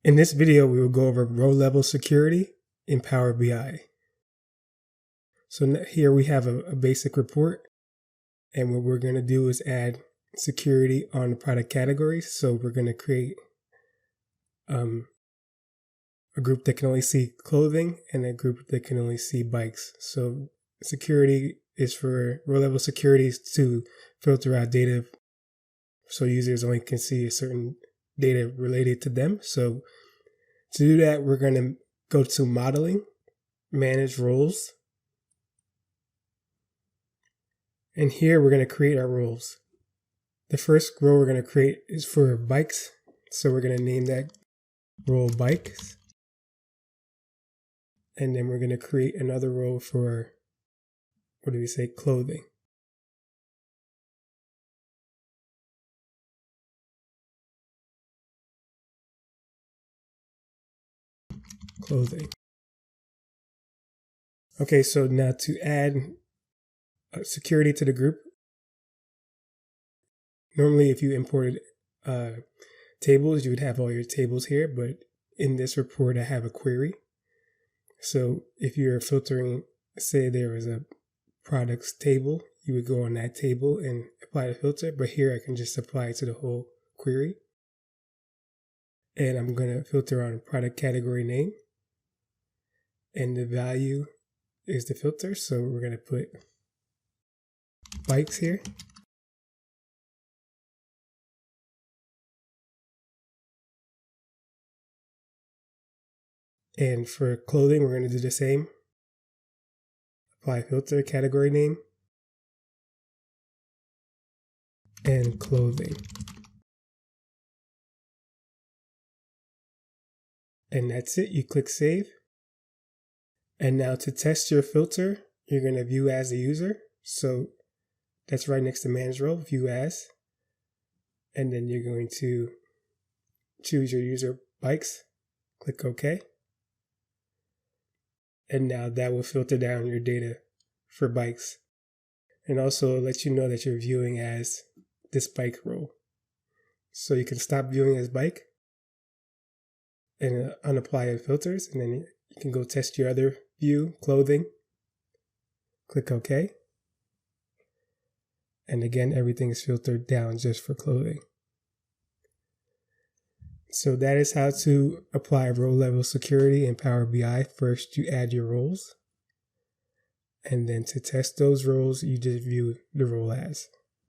In this video, we will go over row level security in Power BI. So here we have a basic report, and what we're going to do is add security on the product categories. So we're going to create a group that can only see clothing and a group that can only see bikes. So security is for row level security to filter out data so users only can see a certain data related to them. So to do that, we're going to go to modeling, manage roles. And here we're going to create our roles. The first row we're going to create is for bikes. So we're going to name that role bikes. And then we're going to create another row for, clothing. Clothing. Okay, so now to add security to the group, normally if you imported tables, you would have all your tables here, but in this report, I have a query. So if you're filtering, say there was a products table, you would go on that table and apply the filter, but here I can just apply it to the whole query. And I'm going to filter on product category name, and the value is the filter. So we're going to put bikes here. And for clothing, we're going to do the same. Apply filter, category name, and clothing. And that's it. You click save. And now to test your filter, you're going to view as a user. So that's right next to manage role, view as. And then you're going to choose your user bikes. Click OK. And now that will filter down your data for bikes. And also let you know that you're viewing as this bike role. So you can stop viewing as bike and unapply filters. And then you can go test your other view, clothing. Click OK. And again, everything is filtered down just for clothing. So that is how to apply row level security in Power BI. First, you add your roles. And then to test those roles, you just view the role as.